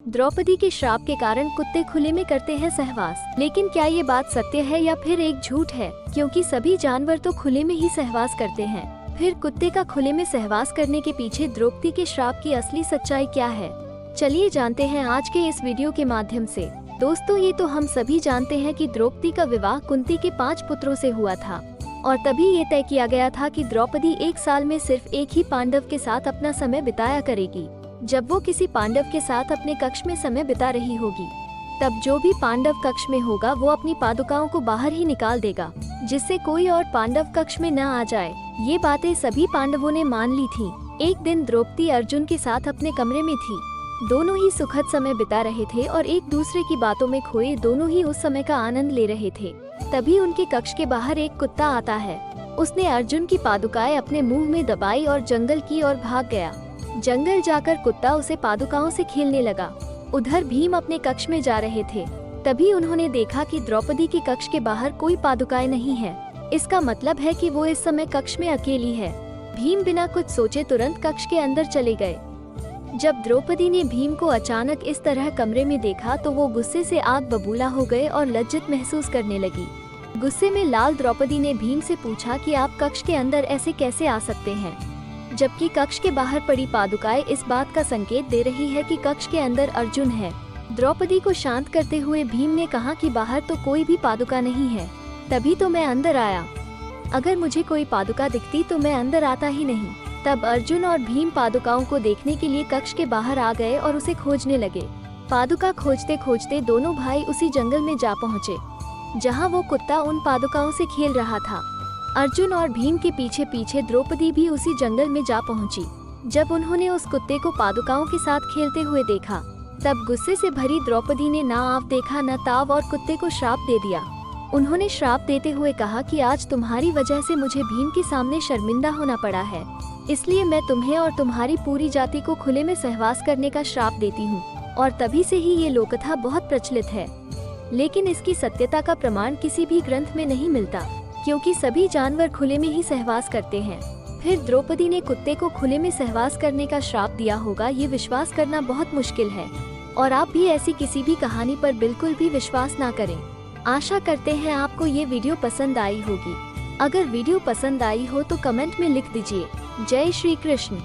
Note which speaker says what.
Speaker 1: द्रौपदी के श्राप के कारण कुत्ते खुले में करते हैं सहवास, लेकिन क्या ये बात सत्य है या फिर एक झूठ है? क्योंकि सभी जानवर तो खुले में ही सहवास करते हैं, फिर कुत्ते का खुले में सहवास करने के पीछे द्रौपदी के श्राप की असली सच्चाई क्या है? चलिए जानते हैं आज के इस वीडियो के माध्यम से। दोस्तों, ये तो हम सभी जानते हैं कि द्रौपदी का विवाह कुंती के 5 पुत्रों से हुआ था और तभी ये तय किया गया था कि द्रौपदी 1 साल में सिर्फ एक ही पांडव के साथ अपना समय बिताया करेगी। जब वो किसी पांडव के साथ अपने कक्ष में समय बिता रही होगी, तब जो भी पांडव कक्ष में होगा वो अपनी पादुकाओं को बाहर ही निकाल देगा, जिससे कोई और पांडव कक्ष में न आ जाए। ये बातें सभी पांडवों ने मान ली थी। एक दिन द्रौपदी अर्जुन के साथ अपने कमरे में थी। दोनों ही सुखद समय बिता रहे थे और एक दूसरे की बातों में खोए दोनों ही उस समय का आनंद ले रहे थे। तभी उनके कक्ष के बाहर एक कुत्ता आता है। उसने अर्जुन की पादुकाएं अपने मुंह में दबाई और जंगल की ओर भाग गया। जंगल जाकर कुत्ता उसे पादुकाओं से खेलने लगा। उधर भीम अपने कक्ष में जा रहे थे। तभी उन्होंने देखा कि द्रौपदी के कक्ष के बाहर कोई पादुकाएं नहीं है। इसका मतलब है कि वो इस समय कक्ष में अकेली है। भीम बिना कुछ सोचे तुरंत कक्ष के अंदर चले गए। जब द्रौपदी ने भीम को अचानक इस तरह कमरे में देखा तो वो गुस्से से आग बबूला हो गए और लज्जित महसूस करने लगी। गुस्से में लाल द्रौपदी ने भीम से पूछा कि आप कक्ष के अंदर ऐसे कैसे आ सकते हैं, जबकि कक्ष के बाहर पड़ी पादुकाएं इस बात का संकेत दे रही है कि कक्ष के अंदर अर्जुन है। द्रौपदी को शांत करते हुए भीम ने कहा कि बाहर तो कोई भी पादुका नहीं है, तभी तो मैं अंदर आया। अगर मुझे कोई पादुका दिखती तो मैं अंदर आता ही नहीं। तब अर्जुन और भीम पादुकाओं को देखने के लिए कक्ष के बाहर आ गए और उसे खोजने लगे। पादुका खोजते खोजते दोनों भाई उसी जंगल में जा पहुँचे जहाँ वो कुत्ता उन पादुकाओं से खेल रहा था। अर्जुन और भीम के पीछे पीछे द्रौपदी भी उसी जंगल में जा पहुंची। जब उन्होंने उस कुत्ते को पादुकाओं के साथ खेलते हुए देखा, तब गुस्से से भरी द्रौपदी ने ना आव देखा न ताव और कुत्ते को श्राप दे दिया। उन्होंने श्राप देते हुए कहा कि आज तुम्हारी वजह से मुझे भीम के सामने शर्मिंदा होना पड़ा है, इसलिए मैं तुम्हें और तुम्हारी पूरी जाति को खुले में सहवास करने का श्राप देती हूँ। और तभी से ही ये लोककथा बहुत प्रचलित है, लेकिन इसकी सत्यता का प्रमाण किसी भी ग्रंथ में नहीं मिलता, क्योंकि सभी जानवर खुले में ही सहवास करते हैं। फिर द्रौपदी ने कुत्ते को खुले में सहवास करने का श्राप दिया होगा, ये विश्वास करना बहुत मुश्किल है। और आप भी ऐसी किसी भी कहानी पर बिल्कुल भी विश्वास ना करें। आशा करते हैं आपको ये वीडियो पसंद आई होगी। अगर वीडियो पसंद आई हो तो कमेंट में लिख दीजिए जय श्री कृष्ण।